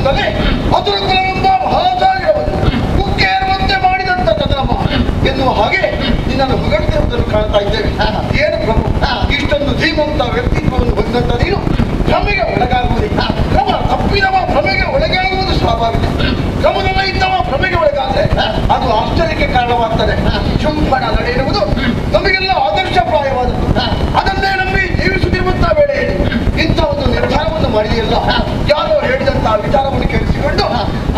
ಆದುದರಿಂದಲೇ ಮಧುರ ಕುಲವೆಂಬ ಮಹಾಸಾಗರವನ್ನು ಮುಕ್ಕೇರುವಂತೆ ಮಾಡಿದಂತ ಕದನಮ್ಮ ಎನ್ನುವ ಹಾಗೆ ನಿನ್ನನ್ನು ಹೊಗಳ್ತಿರುವುದನ್ನು ಕಾಣ್ತಾ ಇದ್ದೇವೆ. ಏನು ಪ್ರಭು, ಇಷ್ಟೊಂದು ಧೀಮಂತ ವ್ಯಕ್ತಿತ್ವವನ್ನು ಹೊಂದಂತ ನೀನು ಭ್ರಮೆಗೆ ಒಳಗಾಗುವುದೇ? ಕ್ರಮ ತಪ್ಪಿದವ ಭ್ರಮೆಗೆ ಒಳಗಾಗುವುದು ಸ್ವಾಭಾವಿಕ. ಕ್ರಮದಲ್ಲ ಇದ್ದವ ಭ್ರಮೆಗೆ ಒಳಗಾದ್ರೆ ಅದು ಆಶ್ಚರ್ಯಕ್ಕೆ ಕಾರಣವಾಗ್ತದೆ. ಶುಂಭನ ನಡೆ ಎನ್ನುವುದು ನಮಗೆಲ್ಲ ಆದರ್ಶಪ್ರಾಯವಾದದ್ದು. ಅದನ್ನೇ ನಂಬಿ ಜೀವಿಸುತ್ತಿರುವಂತಹ ವೇಳೆಯಲ್ಲಿ ಇಂಥ ಒಂದು ನಿರ್ಧಾರವನ್ನು ಮಾಡಿದೆಯಲ್ಲ. ಯಾರೋ ಹೇಳಿದಂತಹ ವಿಚಾರವನ್ನು ಕೇಳಿಸಿಕೊಂಡು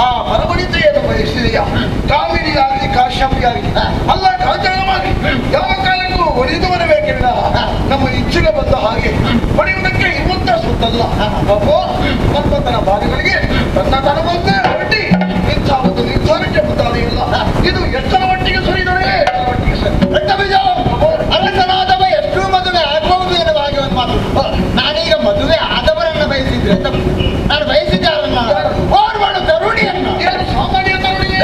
ಆ ಪರಮಣಿತೆಯನ್ನು ಬಯಸಿದೆಯ ಕಾಮಿನಿಯಾಗಲಿ ಕಾಶ್ಯಪಿಯಾಗಲಿ ಅಲ್ಲ ಕಾಂಚನವಾಗಿ ಯಾವ ಕಾಲಕ್ಕೂ ಒಲಿದು ಬರಬೇಕೆಲ್ಲ ನಮ್ಮ ಇಚ್ಛೆಗೆ ಬಂದ ಹಾಗೆ ಪಡೆಯುವುದಕ್ಕೆ ಇರುವಂತ ಸುತ್ತಲ್ಲ. ಅಪ್ಪೋ ಮನ್ಮಥನ ಬಾಧೆಗಳಿಗೆ ತನ್ನ ತನವನ್ನೇ ಹೊರಟಿ ಇಂಥ ಒಂದು ನಿರ್ಧಾರಕ್ಕೆ ಮುಂದಾದೆಯಲ್ಲ. ಇದು ಎಷ್ಟರ ಮಟ್ಟಿಗೆ ಸರಿದರೆ ಮಟ್ಟಿಗೆ ಸರಿ ಅರಸನಾದವ ಎಷ್ಟು ಮದುವೆ ಆಗಬಹುದು ಎನ್ನುವ ಹಾಗೆ ಒಂದು ಮಾತು. ನಾನೀಗ ಮದುವೆ ಆದವರನ್ನ ಬಯಸಿದ್ರೆ ನಾನು ಬಯಸಿದ್ದೆ ಅವರನ್ನ ಓರ್ವಳು ತರುಣಿಯನ್ನ. ಏನು ಸಾಮಾನ್ಯ ತರುಣಿಗೆ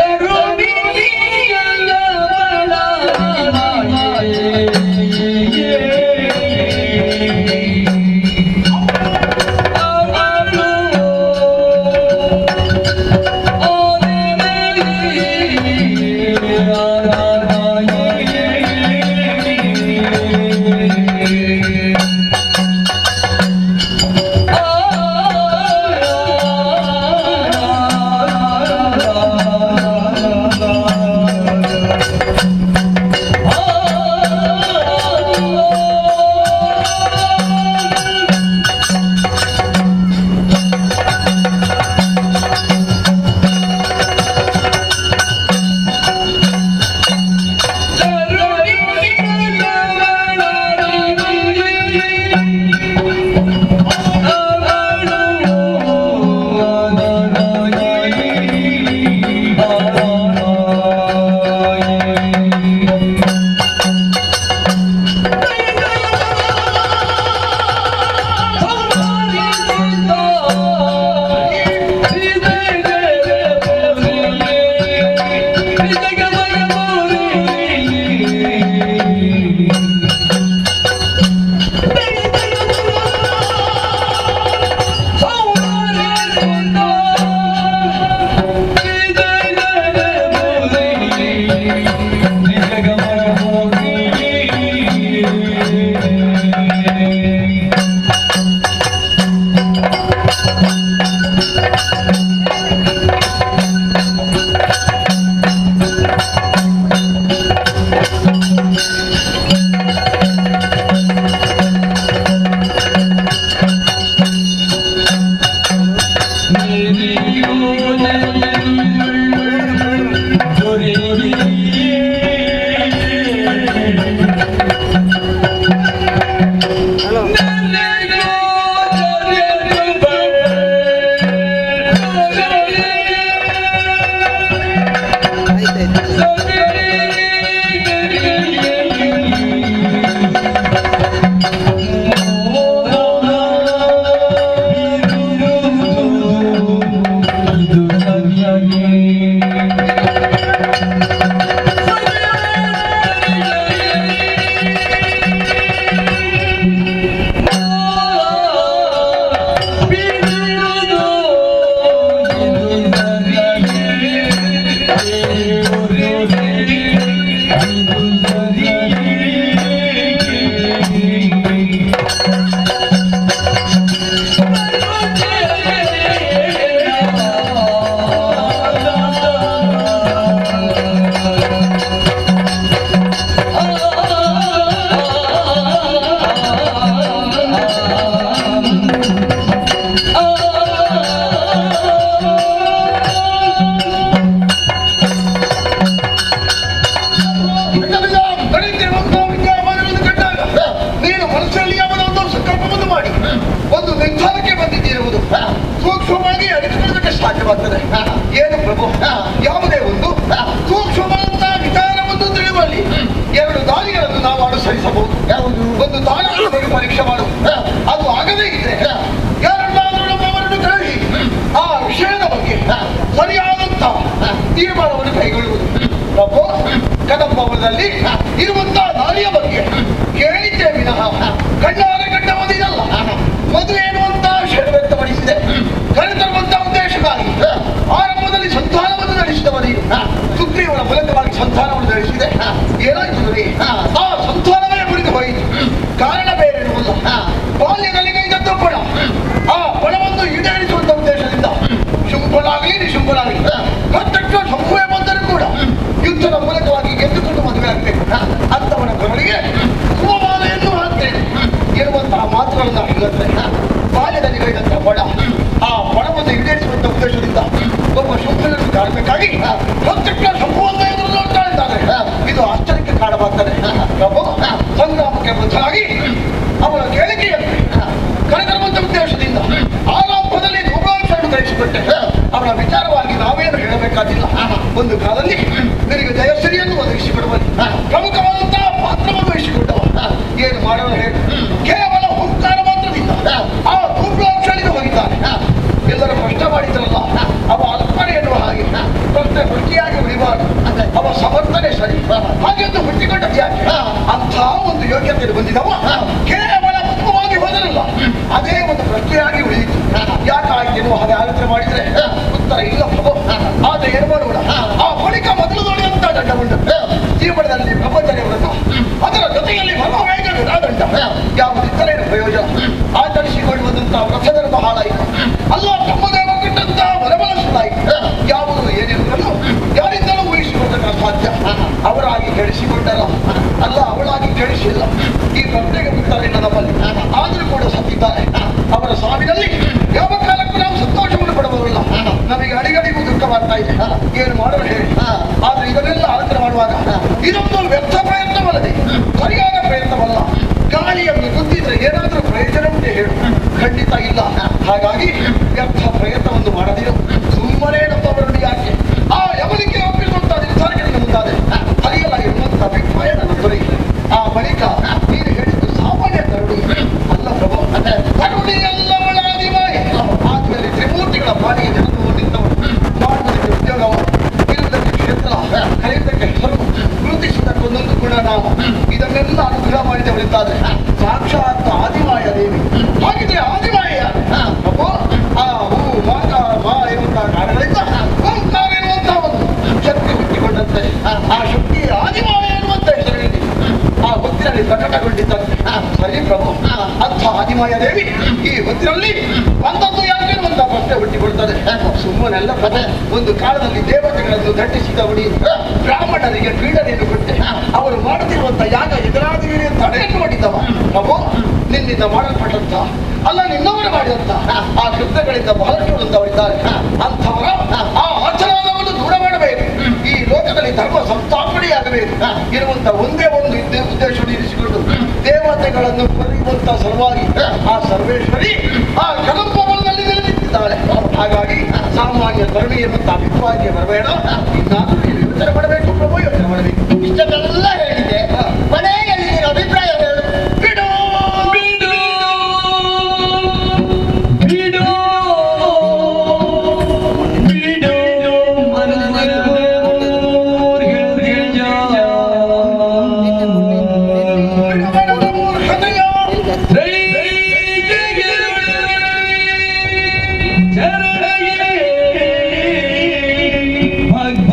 ಸಾಧ್ಯವಾಗ್ತದೆ. ಏನು ಪ್ರಭು, ಯಾವುದೇ ಒಂದು ಸೂಕ್ಷ್ಮವಾದ ವಿಚಾರವನ್ನು ತಿಳಿಯುವಲ್ಲಿ ಎರಡು ದಾರಿಗಳನ್ನು ನಾವು ಅನುಸರಿಸಬಹುದು. ಯಾವುದು? ಒಂದು ದಾರಿಯನ್ನು ಪರೀಕ್ಷೆ ಮಾಡುವುದು. ಅದು ಆಗದೇ ಇದ್ರೆ ಯಾರನ್ನಾದರೂ ನಮ್ಮವರನ್ನು ಕಳುಹಿ ಆ ವಿಷಯದ ಬಗ್ಗೆ ಸರಿಯಾದಂತಹ ತೀರ್ಮಾನವನ್ನು ಕೈಗೊಳ್ಳುವುದು. ಪ್ರಭು, ಕದಂಬವನದಲ್ಲಿ ಇರುವಂತಹ ದಾರಿಯ ಬಗ್ಗೆ ಕೇಳಿದ್ದೇ ವಿನಃ ಕಣ್ಣಾರೆ ಕಂಡ ಓದಿದಲ್ಲ. ಮದುವೆ ಎನ್ನುವಂತಹ ವಿಷಯ ವ್ಯಕ್ತಪಡಿಸಿದೆ. ಕರೆತರುವಂತಹ ಉದ್ದೇಶಕ್ಕಾಗಿ ಮಾತುಗಳನ್ನ ಹೇಳಿದ್ರೆ ಬಾಲ್ಯದಲ್ಲಿ ಹೇಳಿದಂತ ಬಡ ಆ ಬಡವನ್ನು ಈಡೇರಿಸುವಂತ ಉದ್ದೇಶದಿಂದ ಒಬ್ಬ ಶುದ್ಧನನ್ನು ಕಾಣಬೇಕಾಗಿ ಪ್ರತ್ಯಕ್ಷ ಸಂಭವವನ್ನು ಎದುರು ನೋಡ್ತಾ ಇದ್ದಾರೆ. ಇದು ಆಶ್ಚರ್ಯಕ್ಕೆ ಕಾರಣವಾಗ್ತದೆ. ಪ್ರಭು ಸಂಗ್ರಾಮಕ್ಕೆ ಬದ್ಧರಾಗಿ ಅವರ ಕೇಳಿಕೆಯನ್ನು ಕರೆತರುವಂತ ಉದ್ದೇಶದಿಂದ ಆರಂಭದಲ್ಲಿ ಧೂಮ್ರಾಂಶವನ್ನು ಧರಿಸಿಕೊಟ್ಟೆ. ಅವರ ವಿಚಾರವಾಗಿ ನಾವೇನು ಹೇಳಬೇಕಾಗಿಲ್ಲ. ಒಂದು ಕಾಲದಲ್ಲಿ ನಿನಗೆ ಜಯಶ್ರೀಯನ್ನು ಒದಗಿಸಿಕೊಡುವಲ್ಲಿ ಪ್ರಮುಖವಾದಂತಹ ಪಾತ್ರವನ್ನು ವಹಿಸಿಕೊಂಡವ. ಏನು ಮಾಡೋಣ ಹೇಳಿ, ಕೇವಲ ಹುಂಕಾರ ಮಾತ್ರದಿಂದ ಆ ಧೂಮ್ರಾಂಶನಿಗೆ ಹೋಗಿದ್ದಾನೆ. ಎಲ್ಲರೂ ಪ್ರಶ್ನೆ ಮಾಡಿದ್ರಲ್ಲ, ಅವ ಅಲ್ಪನೆ ಎನ್ನುವ ಹಾಗೆ ಪ್ರಶ್ನೆ ಹುಡುಕಿಯಾಗಿ ಉಳಿಬಾರದು, ಅವ ಸಮರ್ಥನೆ ಸರಿ ಹಾಗೆಂದು ಹುಟ್ಟಿಕೊಂಡದ್ದು ಯಾಕೆ? ಅಂಥ ಒಂದು ಯೋಗ್ಯತೆ ಬಂದಿದವ ಕೇವಲ ಮುಖ್ಯವಾಗಿ ಹೋದರಲ್ಲ, ಅದೇ ಒಂದು ಪ್ರಶ್ನೆಯಾಗಿ ಉಳಿಯಿತು. ಯಾಕಾಗಿ ಎನ್ನುವ ಹಾಗೆ ಆಲೋಚನೆ ಮಾಡಿದ್ರೆ ಉತ್ತರ ಇಲ್ಲ ಪ್ರಭು. ಆದ್ರೆ ಏನು ಮಾಡೋಣ, ಆ ಬಳಿಕ ಮೊದಲು ನೋಡಿ ಅಂತ ದಂಡ ಉಂಟು ಜೀವನದಲ್ಲಿ ಪ್ರಪಂಚವನ್ನು ಅದರ ಜೊತೆಯಲ್ಲಿ ಮನೋವೇಗ ದಂಡ ಯಾವುದಿದ್ದರೇನು ಪ್ರಯೋಜನ? ಆಚರಿಸಿಕೊಳ್ಳುವಂತಹ ವ್ರತಧರ್ಮ ಹಾಳಾಯಿತು, ಅಲ್ಲ ತಮ್ಮದೇ ಒಗ್ಗಟ್ಟಂತಹ ಬಲಬಲ ಸುಳ್ಳಾಯಿತು. ಯಾವುದು ಏನೆಂಬುದನ್ನು ಯಾರಿಂದಲೂ ಊಹಿಸಿಕೊಳ್ಳಲು ಸಾಧ್ಯ. ಅವರಾಗಿ ಕೆಡಿಸಿಕೊಂಡರ ಅಲ್ಲ, ಅವಳಾಗಿ ಕೆಡಿಸಿಲ್ಲ. ಈ ಪ್ರಶ್ನೆಗೆ ಬಿಡ್ತಾರೆ ನಮ್ಮಲ್ಲಿ, ಆದರೂ ಕೂಡ ಸತ್ತಿದ್ದಾರೆ. ಅವರ ಸಾವಿನಲ್ಲಿ ಯಾವ ಕಾಲಕ್ಕೂ ನಾವು ಸಂತೋಷವನ್ನು ಪಡಬಹುದಿಲ್ಲ. ನಮಗೆ ಅಡಿಗಡಿಗೂ ದುಃಖವಾಗ್ತಾ ಇದೆ. ಏನು ಮಾಡೋಣ ಹೇಳಿ? ಆದ್ರೆ ಇದನ್ನೆಲ್ಲ ಆಲೋಚನೆ ಮಾಡುವಾಗ ಇದೊಂದು ವ್ಯರ್ಥ ಪ್ರಯತ್ನವಲ್ಲದೆ ಸರಿಯಾದ ಪ್ರಯತ್ನವಲ್ಲ. ಗಾಳಿಯನ್ನು ಗುದ್ದಿದ್ರೆ ಏನಾದರೂ ಪ್ರಯೋಜನ ಉಂಟೆ ಹೇಳು? ಖಂಡಿತ ಇಲ್ಲ. ಹಾಗಾಗಿ ವ್ಯರ್ಥ ಪ್ರಯತ್ನವನ್ನು ಮಾಡದಿರು, ಸುಮ್ಮನೆ ನಮ್ಮವರನ್ನು ಯಾಕೆ ಆ ಯಮನಿಗೆ ಒಪ್ಪಿರುವಂತಹ ನಿರ್ಧಾರಗಳನ್ನು ಮುಂದಾದೆ ಹರಿಯಲಾಗಿರುವಂತಹ ಅಭಿಪ್ರಾಯ ನನ್ನ ದೊರೆಯಿತು. ಆ ಬಳಿಕ ನೀನು ಹೇಳಿದ್ದು ಸಾಮಾನ್ಯ ಕರುಣಿ ಅಲ್ಲ ಪ್ರಭು, ಕರುಣಿ ಎಲ್ಲವಳ ಆದಿಮಾಯ. ಆದ್ಮೇಲೆ ತ್ರಿಮೂರ್ತಿಗಳ ಪಾಲಿಗೆ ಜನರು ನಿಂತವರು, ಮಾಡುವುದಕ್ಕೆ ಉದ್ಯೋಗವ, ಇರುವುದಕ್ಕೆ ಕ್ಷೇತ್ರ, ಕರೆಯುವುದಕ್ಕೆ ಹೆಸರು, ಗುರುತಿಸುವುದಕ್ಕೊಂದೊಂದು ಗುಣನಾಮ, ಇದನ್ನೆಲ್ಲ ಅನುಗ್ರಹ ಮಾಡಿದವಳಿದ್ದಾದ್ರೆ ಸಾಕ್ಷಾತ್ ಆದಿಮಾಯ ದೇವಿ. ಹಾಗಿದ್ರೆ ಆದಿಮಾಯ ಯಾರು? ಪ್ರಭು ಆ ಹೂ ಮಾತ ಮಾ ಎನ್ನುವಂತಹ ಕಾರಣಗಳಿಂದ ಓಂಕಾರ ಎನ್ನುವಂತಹ ಒಂದು ಶಕ್ತಿ ಹುಟ್ಟಿಕೊಂಡಂತೆ ಆ ಶಕ್ತಿ ಆದಿಮಾಯ ಎನ್ನುವಂತ ಹೆಸರಿನಲ್ಲಿ ಆ ಹೊತ್ತಿನಲ್ಲಿ ಪ್ರಕಟಗೊಂಡಿದ್ದಂತೆ. ಸರಿ ಪ್ರಭು, ಅಂಥ ಆದಿಮಾಯ ದೇವಿ ಈ ಹೊತ್ತಿನಲ್ಲಿ ಒಂದೊಂದು ಯಾಕೆ ಎನ್ನುವಂತಹ ಪ್ರಶ್ನೆ ಹುಟ್ಟಿಕೊಳ್ತದೆ. ಸುಮ್ಮನೆಲ್ಲ ಪ್ರಭು, ಒಂದು ಕಾಲದಲ್ಲಿ ದೇವತೆಗಳನ್ನು ದಂಡಿಸಿದವಡಿ ಬ್ರಾಹ್ಮಣರಿಗೆ ಕ್ರೀಡನೆಯನ್ನು ಕೊಟ್ಟೆ. ಅವರು ಮಾಡುತ್ತಿರುವಂತಹ ಯಾಗ ಎದುರಾದಿಗೆ ತಡೆಯನ್ನು ಮಾಡಿದ್ದವ ಪ್ರಭು. ನಿನ್ನಿಂದ ಮಾಡಲ್ಪಟ್ಟಂತ ಅಲ್ಲ, ನಿನ್ನವರು ಮಾಡಿದಂತ ಆ ಕೃತ್ಯಗಳಿಂದ ಬಹಳಷ್ಟು ಹೊಂದವರಿದ್ದಾರೆ. ಅಂಥವರ ಆ ಆಚರಣವನ್ನು ದೂರ ಮಾಡಬೇಕು. ಈ ಲೋಕದಲ್ಲಿ ಧರ್ಮ ಸಂಸ್ಥಾಪನೆಯಾಗಬೇಕು ಇರುವಂತ ಒಂದೇ ಒಂದು ಉದ್ದೇಶವನ್ನು ಇರಿಸಿಕೊಂಡು ದೇವತೆಗಳನ್ನು ಕೊರೆಯುವಂತ ಸಲುವಾಗಿ ಆ ಸರ್ವೇಶ್ವರಿ ಆ ಕದಂಬವನದಲ್ಲಿ ನಿಂತಿದ್ದಾಳೆ. ಹಾಗಾಗಿ ಸಾಮಾನ್ಯ ಧರ್ಮಿ ಎನ್ನುವಂತ ಅಭಿಪ್ರಾಯಕ್ಕೆ ಬರಬೇಡ. ಇನ್ನಾದರೂ ನೀನು ಯೋಚನೆ ಮಾಡಬೇಕು ಪ್ರಭು, ಯೋಚನೆ ಮಾಡಬೇಕು. ಇಷ್ಟನ್ನೆಲ್ಲ ಹೇಳಿದೆ, ಮನೆಯಲ್ಲಿ ನೀನು ಅಭಿಪ್ರಾಯ ಹೇಳು. ಬಿಡು ಬಿಡು ಬಿಡು ಬಿಡು ಬಿಡುಗಡೆದ ಮೂರ್ಖತೆಯ ಭಕ್ತ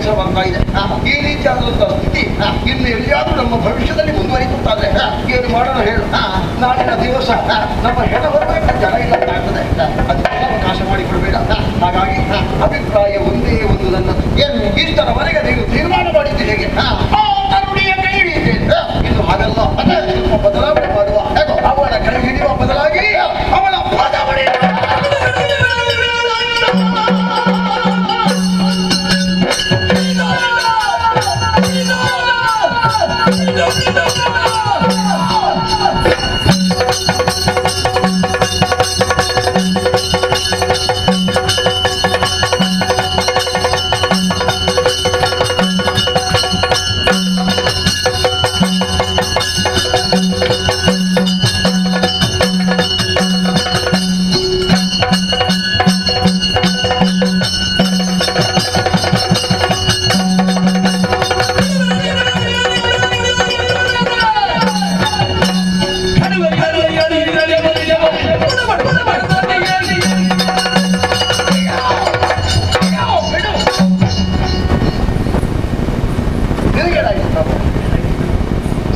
ಬೇಸರವಾಗ್ತಾ ಇದೆ. ಈ ರೀತಿಯಾದಂತಹ ಸ್ಥಿತಿ ಇನ್ನು ಎಲ್ಲಿಯಾದ್ರೂ ನಮ್ಮ ಭವಿಷ್ಯದಲ್ಲಿ ಮುಂದುವರಿಯುತ್ತಾದ್ರೆ ಏನು ಮಾಡೋಣ ಹೇಳು. ನಾಳಿನ ದಿವಸ ನಮ್ಮ ಹೆಣ ಹೊರಬೇಕು ಜನ ಇಲ್ಲ ಅಂತ ಆಗ್ತದೆ. ಅದಕ್ಕೆ ಅವಕಾಶ ಮಾಡಿಕೊಡ್ಬೇಡ. ಹಾಗಾಗಿ ಅಭಿಪ್ರಾಯ ಒಂದೇ ಒಂದು ನನ್ನದು. ಏನು ಇಷ್ಟರವರೆಗೆ ನೀನು ತೀರ್ಮಾನ ಮಾಡಿದ್ದು ಹೇಗೆ? ಕರುಣಿಯ ಕೈ ಹಿಡಿಯುತ್ತೇನೆ. ಇನ್ನು ಹಾಗಲ್ಲ, ಸ್ವಲ್ಪ ಬದಲಾವಣೆ ಮಾಡುವ. ಅವಳ ಕೈ ಹಿಡಿಯುವ ಬದಲಾಗಿ ಅವಳ ಪಾದ ಹೊಡೆಯುವ.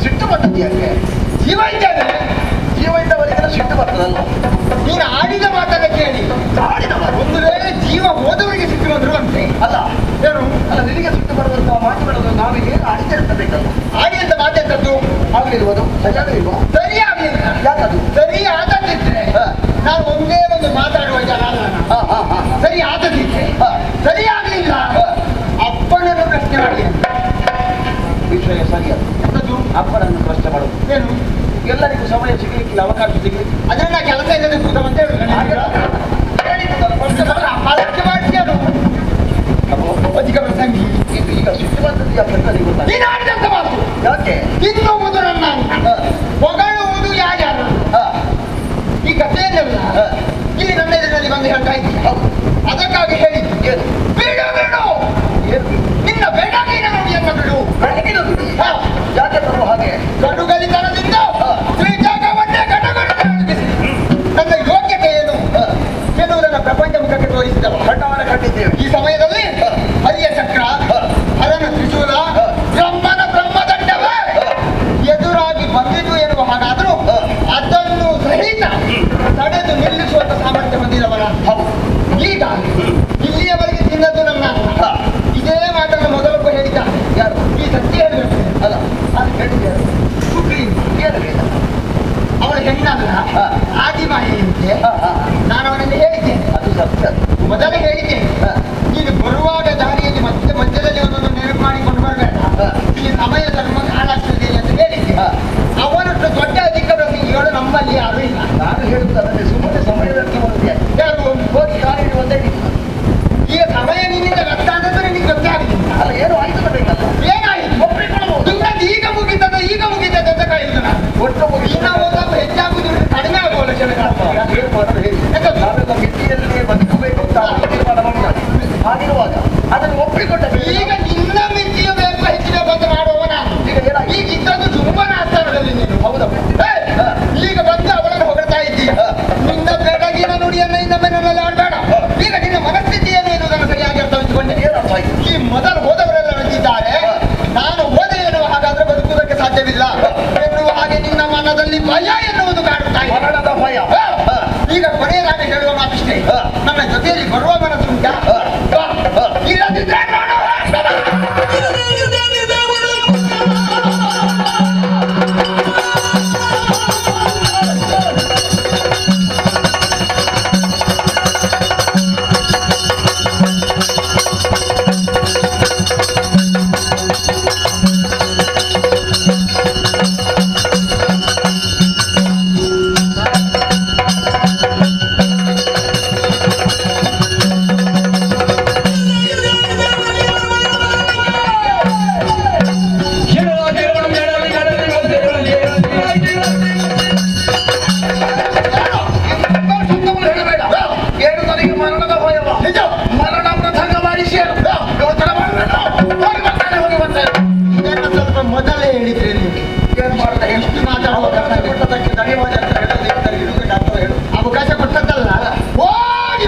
ಸಿಟ್ಟು ಬರ್ತದೆ ಯಾಕೆ? ಜೀವ ಇದ್ದಾನೆ, ಜೀವ ಇದ್ದವರಿಗೆಲ್ಲ ಸಿಟ್ಟು ಬರ್ತದಲ್ಲ. ನೀನು ಆಡಿದ ಮಾತನ್ನ ಕೇಳಿ ಆಡಿದ ಮಾತು. ಒಂದು ವೇಳೆ ಜೀವ ಹೋದವರಿಗೆ ಸಿಟ್ಟು ಬಂದ್ರು ಅಂತೆ. ಅಲ್ಲ ಏನು ಅಲ್ಲ, ನಿನಗೆ ಸಿಟ್ಟು ಬರುವಂತಹ ಮಾತುಗಳನ್ನು ನಾವಿಗೆ ಆಡಿತಿರ್ತಬೇಕಲ್ಲ. ಆಡಿ ಅಂತ ಮಾತೆಂತದ್ದು ಆಗಲಿರುವುದು ಸರಿಯಾಗಲಿಲ್ವಾ? ಸರಿಯಾಗಲಿಲ್ಲ. ಯಾಕದು? ಸರಿ ಆದದಿದ್ರೆ ನಾನು ಒಂದೇ ಒಂದು ಮಾತಾಡುವ ಜನ ಅಲ್ಲ. ಸರಿ ಆದದಿದ್ರೆ ಸರಿಯಾಗಲಿಲ್ಲ ಅಪ್ಪನನ್ನು ಪ್ರಶ್ನೆ ಮಾಡಿ ಅಂತ. ವಿಷಯ ಸರಿಯಲ್ಲ. ಎಂತದ್ದು? ಅಪ್ಪನನ್ನು ಪ್ರಶ್ನೆ ಮಾಡುದು ಏನು? ಎಲ್ಲರಿಗೂ ಸಮಯ ಸಿಗಲಿಕ್ಕಿಲ್ಲ, ಅವಕಾಶ ಸಿಗಲಿಕ್ಕೆ ಅದನ್ನ ಕೆಲಸ ಇಲ್ಲದೆ ಕೂತವಂತ ಅಧಿಕ ಪ್ರಸಂಗಿ ಈಗ ಸಿಟ್ಟು ಬಂದದ್ದು ಯಾಕೆ ಅಂತ ನನಗೆ ಗೊತ್ತಾಗ್ತದೆ. ನೀನು ಆಡಿದಂತ ಮಾತು ಯಾಕೆ? ತಿನ್ನುವುದು ನನ್ನ ಹೊಗಳುವುದು ಯಾರ್ಯಾರು ಈ ಕಥೆಯನ್ನೆಲ್ಲ ಇಲ್ಲಿ ನನ್ನ ಎದುರಿನಲ್ಲಿ ಬಂದು ಹೇಳ್ತಾ ಇದ್ದೀನಿ. ಅದಕ್ಕಾಗಿ ಹೇಳಿದ್ದು ಏನು? ಬಿಡು ಬಿಡು, ಏನು? ನಿನ್ನ ಬೆಡಗಿನ ನುಡಿಯನ್ನು ಬಿಡು. ಬೆಳಗಿನ ನುಡಿ? ಯಾಕೆ ಬರುವ ಹಾಗೆ? ಕಡುಗಲಿತನದಿಂದ ಶ್ರೀಜಾಗವನ್ನೇ ಕಟುಗಲಿಸಿ ನನ್ನ ಯೋಗ್ಯತೆ ಏನು ಎನ್ನುವುದನ್ನು ಪ್ರಪಂಚ ಮುಖಕ್ಕೆ ತೋರಿಸಿದವ. ಬಣ್ಣವನ್ನ ಕಂಡಿದ್ದೇವೆ. ಈ ಸಮಯದಲ್ಲಿ ಹರಿಯ ಚಕ್ರ, ಹರನ ತ್ರಿಶೂಲ, ಬ್ರಹ್ಮನ ಬ್ರಹ್ಮದಂಡವ ಎದುರಾಗಿ ಬಂದಿದ್ದು ಎನ್ನುವ ಹಾಗಾದರೂ ಅದನ್ನು ಸಹಿತ ತಡೆದು ನಿಲ್ಲಿಸುವಂತ ಸಾಮರ್ಥ್ಯ ಹೊಂದಿದವನ. ಈಗ ಇಲ್ಲಿಯವರೆಗೆ ತಿನ್ನದ್ದು ನನ್ನ ಇದೇ ಮಾತನ್ನು ಮೊದಲೊಬ್ಬ ಹೇಳಿದ್ದ. ಯಾರು? ಈ ಸತ್ಯ ಹೇಳಬೇಕು ಅಲ್ಲ, ಅದು ಹೇಳಿದ್ದೇವೆ. ಸುಗ್ರೀವ್ ಏನು ಹೇಳಿದ? ಅವಳ ಹೆಣ್ಣಲ್ಲ ಆದಿಮಾಯಿಯಂತೆ. ನಾನು ಅವನನ್ನು ಹೇಳಿದ್ದೇನೆ, ಅದು ಸತ್ಯ. ಮೊದಲೇ ಹೇಳಿದ್ದೇನೆ. ನೀನು ಬರುವಾಗ ದಾರಿಯಲ್ಲಿ ಮತ್ತೆ ಮಧ್ಯದಲ್ಲಿ ಒಂದೊಂದು ನೆನಪು ಮಾಡಿಕೊಂಡು ಬರಬೇಡ, ಈ ಸಮಯ ಧರ್ಮ ಹಾಳಾಗ್ತದೆ ಅಂತ ಹೇಳಿದ್ದೆ. ಅವನಷ್ಟು ದೊಡ್ಡ ಅಧಿಕಾರಿಗಳು ನಮ್ಮಲ್ಲಿ ಯಾರು ಇಲ್ಲ. ನಾನು ಹೇಳುವುದಲ್ಲದೆ ಸುಮ್ಮನೆ ಸಮಯ ವ್ಯರ್ಥ ಮಾಡುತ್ತೆ. ಯಾರು ಹೋಗಿ ಕಾಲಿಡುವಂತೆ ಹಿಡಿಯುವ. ಈಗ ಸಮಯ ನಿನ್ನಿಂದ ವ್ಯರ್ಥ ಆದದ್ದು ನಿನಗೆ ಗೊತ್ತೇ ಆಗಲಿಲ್ಲ. ಅಲ್ಲ, ಏನು ಆಯ್ತು ಬೇಕಲ್ಲ. ಏನಾಯಿತು? ಒಪ್ಪಿಕೊಳ್ಳಬಹುದು. ನಿನ್ನದು ಈಗ ಮುಗಿತದ ಅಂತ ಕಾಯುದು ನಾನು. ಒಟ್ಟು ಇನ್ನ ಓದೋದು ಹೆಚ್ಚಾಗುವುದು ಕಡಿಮೆ ಆಗುವ ಲಕ್ಷಣ ಕಾಣ್ತದೆ. ಏನು ಮಾಡೋದು ಹೇಳಿ? ನಾವೆಲ್ಲ ಮಿತಿಯಲ್ಲಿಯೇ ಬದುಕಬೇಕು ಅಂತ ತೀರ್ಮಾನ ಮಾಡಿದ್ದಾರೆ. ಹಾಗಿರುವಾಗ ಅದನ್ನು ಒಪ್ಪಿಕೊಂಡ ಈಗ ನಿನ್ನ ಮಿತಿಯ ಬೇಕು ಹೆಚ್ಚಿನ ಬಂದು ಮಾಡುವವ ನಾನು. ಈಗ ಏನಾಗಿ? ಈಗ ಇದ್ದದ್ದು ಜುಂಬನ ಆಸ್ಥಾನದಲ್ಲಿ ನೀನು. ಹೌದಪ್ಪ. ಈಗ ಬಂದು ಅವಳನ್ನು ಹೊಗಳ್ತಾ ಇದ್ದೀಯ. ನಿನ್ನ ಬೆಳಗಿನ ನುಡಿಯನ್ನು ಇನ್ನೊಮ್ಮೆ ನನ್ನಲ್ಲಿ ಆಡಬೇಡ. ಈಗ ನಿನ್ನ ಮನಸ್ಥಿತಿ ಏನು ಎನ್ನುವುದನ್ನು ಸರಿಯಾಗಿ ಅರ್ಥವಿಟ್ಟುಕೊಂಡೆ. ಏನು ಅರ್ಥ ಆಯ್ತು? ಈ ಮೊದಲು ಹೋದವರೆಲ್ಲ ಬಂದಿದ್ದಾರೆ, ನಾನು ಹೋದೆ ಎನ್ನುವ ಹಾಗಾದ್ರೆ ಬದುಕುವುದಕ್ಕೆ ಸಾಧ್ಯವಿಲ್ಲ ಎನ್ನುವ ಹಾಗೆ ನಿನ್ನ ಮನದಲ್ಲಿ ಭಯ ಎನ್ನುವುದು ಕಾಡುತ್ತಾ ಇದೆ. ಮರಣದ ಭಯ. ಈಗ ಕೊನೆಯದಾಗಿ ಹೇಳುವ ಮಾತಿಷ್ಟೇ, ನನ್ನ ಜೊತೆಯಲ್ಲಿ ಬರುವ ಮನಸ್ಸುಂಟ ಇಲ್ಲದಿದ್ರೆ ನೋಡುವ. ಮೊದಲೇ ಹೇಳಿದ್ರೆ ಏನು ಮಾಡ್ತಾ ಎಷ್ಟು ಮಾತಾಡುವ ಕೊಟ್ಟದಕ್ಕೆ ಧನ್ಯವಾದ ಅಂತ ಹೇಳೋದು ಅವಕಾಶ ಕೊಟ್ಟದ್ದಲ್ಲ. ಹೋಗಿ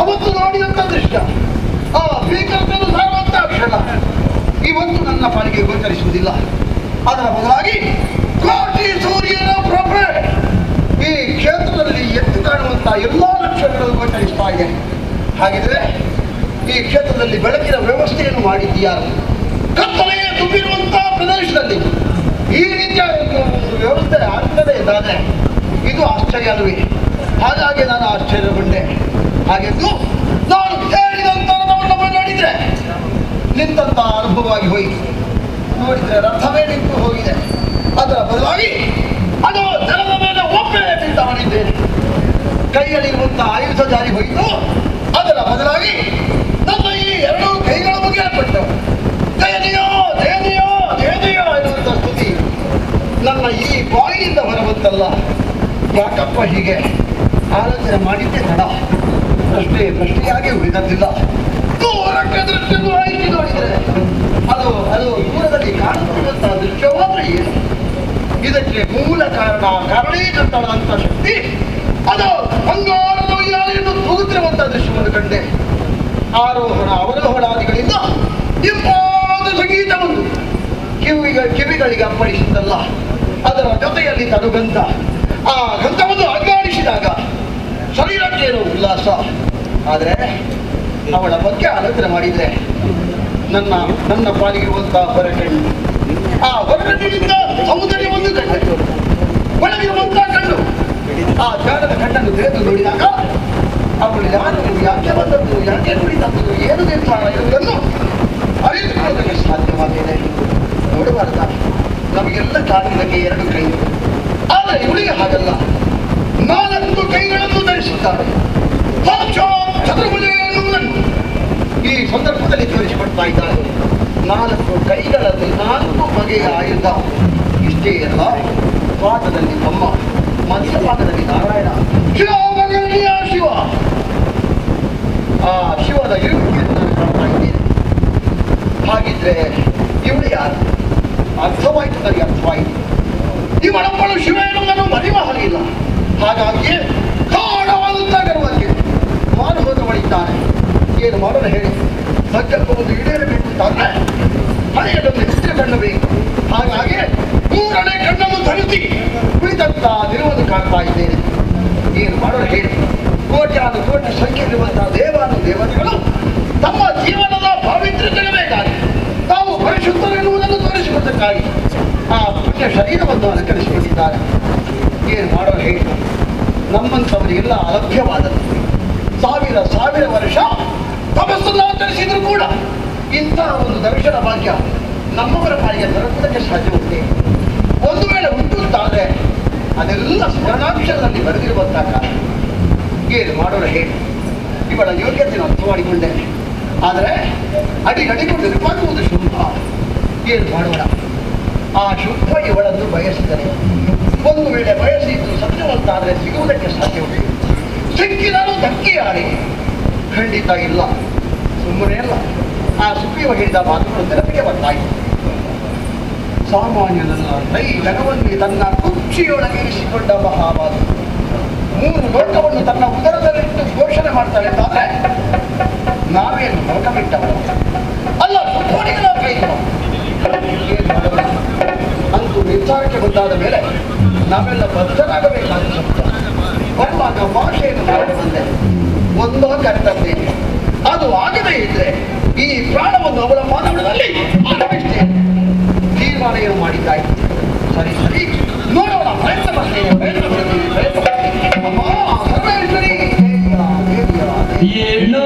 ಅವತ್ತು ನೋಡಿದಂತ ದೃಶ್ಯ, ಆ ಭೀಕರತೆಯನ್ನು ಸಾರುವಂತ ಕ್ಷಣ ಇವತ್ತು ನನ್ನ ಪಾಲಿಗೆ ಗೋಚರಿಸುವುದಿಲ್ಲ. ಅದರ ಬದಲಾಗಿ ಕೋಟಿ ಸೂರ್ಯನ ಪ್ರಭೆ ಈ ಕ್ಷೇತ್ರದಲ್ಲಿ ಎದ್ದು ಕಾಣುವಂತ ಎಲ್ಲಾ ಲಕ್ಷಣಗಳು ಗೋಚರಿಸ್ತಾ ಇದೆ. ಹಾಗಿದ್ರೆ ಈ ಕ್ಷೇತ್ರದಲ್ಲಿ ಬೆಳಕಿನ ವ್ಯವಸ್ಥೆಯನ್ನು ಮಾಡಿದ್ದೀಯಾರು? ಕತ್ತಲೆಯೇ ತುಂಬಿರುವಂತಹ ಪ್ರದೇಶದಲ್ಲಿ ಈ ರೀತಿಯ ಒಂದು ವ್ಯವಸ್ಥೆ ಆಗ್ತದೆ ಎಂದಾದ್ರೆ ಇದು ಆಶ್ಚರ್ಯ ಅಲ್ವೇ? ಹಾಗಾಗಿ ನಾನು ಆಶ್ಚರ್ಯಗೊಂಡೆ. ಹಾಗೆಂದು ನಾನು ಹೇಳಿದಂತ ರಥವನ್ನು ನೋಡಿದ್ರೆ ನಿಂತ ಅನುಭವವಾಗಿ ಹೋಯಿತು. ನೋಡಿದ್ರೆ ರಥವೇ ನಿಂತು ಹೋಗಿದೆ. ಅದರ ಬದಲಾಗಿ ಅದು ಜನದ ಮೇಲೆ ಒಬ್ಬೆ ನಿಂತ ಮಾಡಿದ್ದೇನೆ. ಕೈಯಲ್ಲಿರುವಂತಹ ಆಯುಧ ಜಾರಿ ಹೋಯಿತು. ಅದರ ಬದಲಾಗಿ ನನ್ನ ಈ ಎರಡೂ ಕೈಗಳ ಮುಗಿಯಲ್ಪಟ್ಟವು. ದಯನೀಯೋ ದಯನೀಯೋ ದಯನೀಯೋ ಎನ್ನುವಂತ ಸ್ತುತಿ ನನ್ನ ಈ ಬಾಯಿಯಿಂದ ಬರುವಂತಲ್ಲ. ಯಾಕಪ್ಪ ಹೀಗೆ ಆಲೋಚನೆ ಮಾಡಿದ್ದೆ ತಡ. ಪ್ರಶ್ನೆಯಾಗಿ ಉಳಿದದ್ದಿಲ್ಲ. ದೂರಕ್ಕೆ ದೃಶ್ಯವನ್ನು ಆಯ್ಕೆ ನೋಡಿದರೆ ಅದು ದೂರದಲ್ಲಿ ಕಾಣುತ್ತಿರುವಂತಹ ದೃಶ್ಯ ಮಾತ್ರ ಏನು? ಇದಕ್ಕೆ ಮೂಲ ಕಾರಣೀಕೃತವಾದಂತ ಶಕ್ತಿ ಅದು ಬಂಗಾರದ ಉಯ್ಯಾಲೆಯನ್ನು ತೂಗುತ್ತಿರುವಂತಹ ದೃಶ್ಯವನ್ನು ಕಂಡೆ. ಆರೋಹಣ ಅವರೋಹಣಾದಿಗಳಿಂದ ಇಂಪಾದ ಸಂಗೀತವನ್ನು ಕಿವಿಗಳಿಗೆ ಅಪ್ಪಳಿಸಿದ್ದಲ್ಲ. ಅದರ ಜೊತೆಯಲ್ಲಿ ತನುಗಂಧ, ಆ ಗಂಧವನ್ನು ಅಗ್ಗಾಡಿಸಿದಾಗ ಶರೀರಕ್ಕೇನು ಉಲ್ಲಾಸ. ಆದರೆ ಅವಳ ಬಗ್ಗೆ ಆಲೋಚನೆ ಮಾಡಿದ್ರೆ ನನ್ನ ಪಾಲಿಗಿರುವಂತಹ ಹೊರಕಣ್ಣು, ಆ ಹೊರಕಣ್ಣಿನಿಂದ ಸೌಂದರ್ಯವನ್ನು ಕಂಡೆ. ಒಳಗಿರುವಂತಹ ಕಣ್ಣು, ಆ ಜ್ಞಾನದ ಕಣ್ಣನ್ನು ತೆರೆದು ನೋಡಿದಾಗ ಅವಳು ಯಾರು, ಯಾಕೆ ಬಂದದ್ದು, ಯಾಕೆ ನುಡಿದದ್ದು, ಏನು ನಿರ್ಧಾರ ಇರುವುದನ್ನು ಅರಿತುಕೊಳ್ಳೋದಕ್ಕೆ ಸಾಧ್ಯವಾಗಿದೆ. ನೋಡಬಾರದ, ನಮಗೆಲ್ಲ ಕಾಲಿನಕ್ಕೆ ಎರಡು ಕೈ, ಆದರೆ ಇವಳಿಗೆ ಹಾಗಲ್ಲ. 4 ಕೈಗಳನ್ನು ಧರಿಸುತ್ತಾರೆ. ಚತುರ್ಭುಜೆಯನ್ನು ಈ ಸಂದರ್ಭದಲ್ಲಿ ತೋರಿಸಿಕೊಡ್ತಾ ಇದ್ದಾರೆ. 4 ಕೈಗಳಲ್ಲಿ 4 ಬಗೆಯ ಆಯುಧ. ಇಷ್ಟೇ ಅಲ್ಲ, ಪಾದದಲ್ಲಿ ಬ್ರಹ್ಮ, ಮಧ್ಯಭಾಗದಲ್ಲಿ ನಾರಾಯಣ, ಶಿವ. ಆ ಶಿವದ ಇರುವಿಕೆಯನ್ನು ನಾನು ಕಾಣ್ತಾ ಇದ್ದೇನೆ. ಹಾಗಿದ್ರೆ ಇವಳು ಯಾರು? ಅರ್ಥವಾಯಿತು, ನನಗೆ ಅರ್ಥವಾಯಿತು. ಇವಳೊಬ್ಬಳು ಶಿವ ಎನ್ನುವುದನ್ನು ಮರೆಯುವ ಹಾಗಿಲ್ಲ. ಹಾಗಾಗಿ ಕಾಣವಾದಂತಹ ಗರ್ವಕ್ಕೆ ಮಾರು ಹೋದವಳಿದ್ದಾನೆ. ಏನು ಮಾಡೋಣ ಹೇಳಿ? ಸಂಕಲ್ಪವನ್ನು ಈಡೇರಬೇಕು ಅಂತಾದ್ರೆ ಹಳೆಯದೊಂದು ಹೆಚ್ಚಿನ ಕಣ್ಣು ಬೇಕು. ಹಾಗಾಗಿ 3ನೇ ಕಣ್ಣನ್ನು ಧರಿಸಿ ಕುಳಿತಂತ ನಿಲುವನ್ನು ಕಾಣ್ತಾ ಇದ್ದೇನೆ. ಏನು ಮಾಡೋಣ ಹೇಳಿ? ಕೋಟಿ ಸಂಖ್ಯೆಯಲ್ಲಿರುವಂತಹ ದೇವತೆಗಳು ತಮ್ಮ ಜೀವನದ ಪಾವಿತ್ರ್ಯತೆಗಾಗಿ, ತಾವು ಪರಿಶುದ್ಧರೆನ್ನುವುದನ್ನು ತೋರಿಸಿಕೊಟ್ಟಕ್ಕಾಗಿ ಆ ಪುಣ್ಯ ಶರೀರವನ್ನು ಅಲಂಕರಿಸಿಕೊಂಡಿದ್ದಾರೆ. ಏನು ಮಾಡೋಣ ಹೇಳಿ? ನಮ್ಮಂಥವರಿಗೆಲ್ಲ ಅಲಭ್ಯವಾದದ್ದು. ಸಾವಿರ ವರ್ಷ ತಪಸ್ಸನ್ನು ಆಚರಿಸಿದ್ರು ಕೂಡ ಇಂತಹ ಒಂದು ದರ್ಶನ ಭಾಗ್ಯ ನಮ್ಮವರ ಪಾಲಿಗೆ ದೊರಕುವುದಕ್ಕೆ ಸಾಧ್ಯವಿದೆ. ಒಂದು ವೇಳೆ ಉಂಟು ಅಂತಾದ್ರೆ ಅದೆಲ್ಲ ಸ್ಮರಣಾಕ್ಷರದಲ್ಲಿ ಬರೆದಿರುವಂತಹ ಕಾರಣ. ಏನು ಮಾಡೋಣ ಹೇಳಿ? ಇವಳ ಯೋಗ್ಯತೆಯನ್ನು ಅರ್ಥ ಮಾಡಿಕೊಂಡೆ. ಆದರೆ ಅಡಿಗಡಿಕೊಂಡು ನಿರ್ಮಾಣುವುದು ಶುಂಭ. ಏನು ಮಾಡೋಣ? ಆ ಶುಂಭ ಇವಳನ್ನು ಬಯಸಿದರೆ, ಒಂದು ವೇಳೆ ಬಯಸಿದ್ದು ಸತ್ಯವಂತಾದರೆ ಸಿಗುವುದಕ್ಕೆ ಸಾಧ್ಯವಿದೆ. ಸಿಕ್ಕಿದರೂ ಧಕ್ಕೆಯಾಡಿ ಖಂಡಿತ ಇಲ್ಲ, ಸುಮ್ಮನೆ ಅಲ್ಲ. ಆ ಸುಗ್ರೀವ ಹೇಳಿದ ಮಾತುಗಳು ನೆನಪಿಗೆ ಬರ್ತಾಯಿತು. ಸಾಮಾನ್ಯನಲ್ಲ, ಕೈ ಜಗವನ್ನೇ ತನ್ನ ಕುಕ್ಷಿಯೊಳಗೆ ಇರಿಸಿಕೊಂಡ ಮಹಾವಾದ 3 ಲೋಕವನ್ನು ತನ್ನ ಉದರದಲ್ಲಿಟ್ಟು ಘೋಷಣೆ ಮಾಡ್ತಾಳೆ ಅಂತಾದ್ರೆ ನಾವೇನು ಲೋಕ ಬಿಟ್ಟವರು ಅಲ್ಲ, ಸುತ್ತೋಡಿಗಳ ಕೈಗಳು. ಅಂತೂ ನಿರ್ಧಾರಕ್ಕೆ ಬಂದಾದ ಮೇಲೆ ನಾವೆಲ್ಲ ಬದ್ಧರಾಗಬೇಕಾದ ಸತ್ಯ. ಬರುವಾಗ ಭಾಷೆಯನ್ನು ಮಾಡಿ ಬಂದೆ, ಒಂದೋ ಕರ್ತವ್ಯ. ಅದು ಆಗದೇ ಇದ್ರೆ ಈ ಪ್ರಾಣವನ್ನು ಅವಳ ಮಾನವದಲ್ಲಿ ಆರಂಭಿಸ್ತೇನೆ. ತೀರ್ಮಾನ ಏನು ಮಾಡಿದ್ದಾಯ್ತು. ಸರಿ ನೋಡೋಣ, ಪ್ರಯತ್ನ ಮಾಡ್ತೇನೆ. ಅಮ್ಮ ಸರ್ವೇಶ್ವರಿ ಏನೋ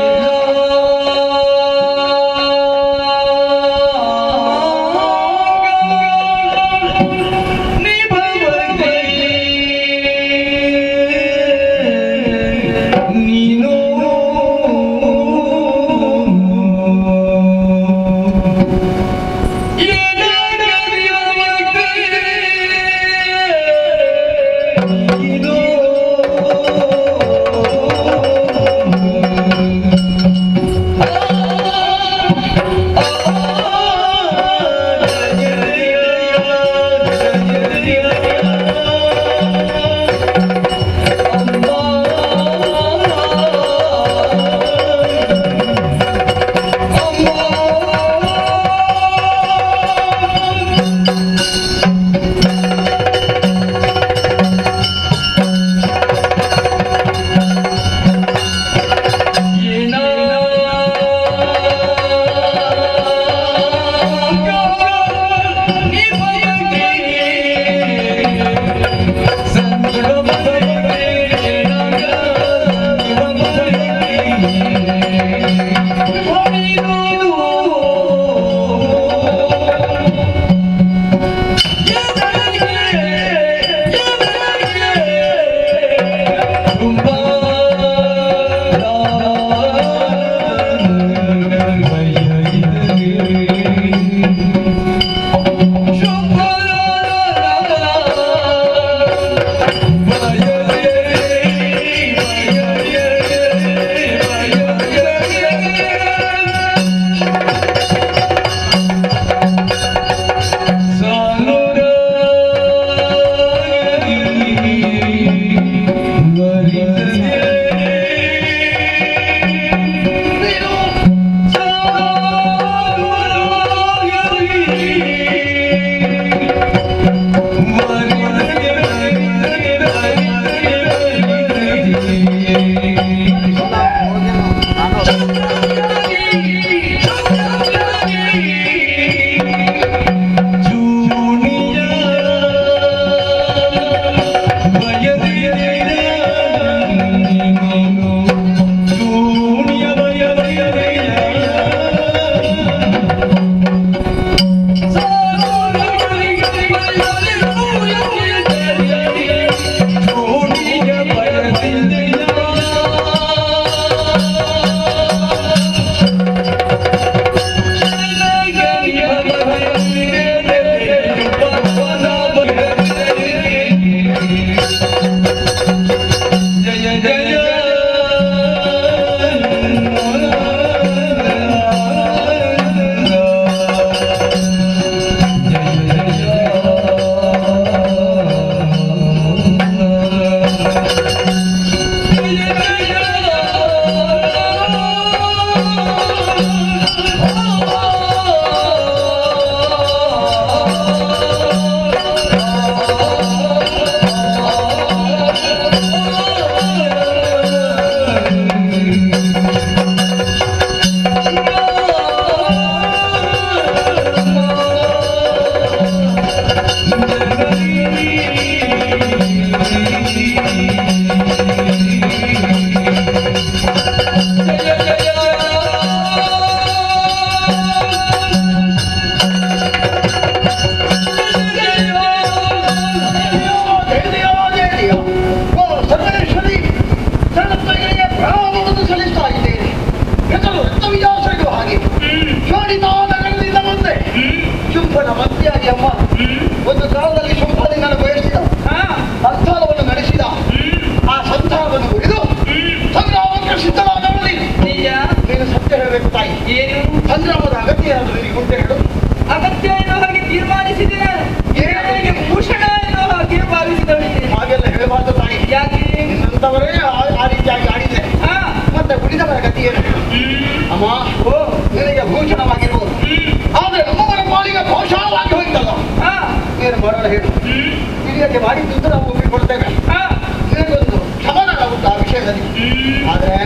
ಏನಾದ್ರು ನಿನಗೆ ಉಂಟು ಹೇಳು. ಅಗತ್ಯ ಎನ್ನುವ ಹಾಗೆ ತೀರ್ಮಾನಿಸಿದೆ ನಾನು. ನನಗೆ ಭೂಷಣ ಎನ್ನುವ ಹಾಗೆ ಭಾವಿಸಿದವಳಿದ್ದೇನೆ. ಹಾಗೆಲ್ಲ ಹೇಳಬಾರ್ದು ತಾಯಿ. ಯಾಕೆ? ನಿನ್ನಂತವರೇ ಆ ರೀತಿಯಾಗಿ ಆಡಿದೆ. ಹಾ, ಮತ್ತೆ ಉಳಿದವರ ಗತಿ ಏನು? ಅಮ್ಮ, ಓ ನಿನಗೆ ಭೂಷಣವಾಗಿರ್ಬೋದು, ಆದ್ರೆ ನಮ್ಮವರ ಪಾಲಿಗೆ ಭೂಷಣವಾಗಿ ಹೋಯ್ತಲ್ಲ. ಹಾ, ಏನು ಮಾಡೋಣ ಹೇಳು. ಹಿರಿಯಕ್ಕೆ ಮಾಡಿದ್ದು ನಾವು ಒಪ್ಪಿಕೊಡ್ತೇವೆ. ಹಾ, ನಿನಗೊಂದು ಸಮಾಧಾನ ಉಂಟು ಆ ವಿಷಯದಲ್ಲಿ. ಆದ್ರೆ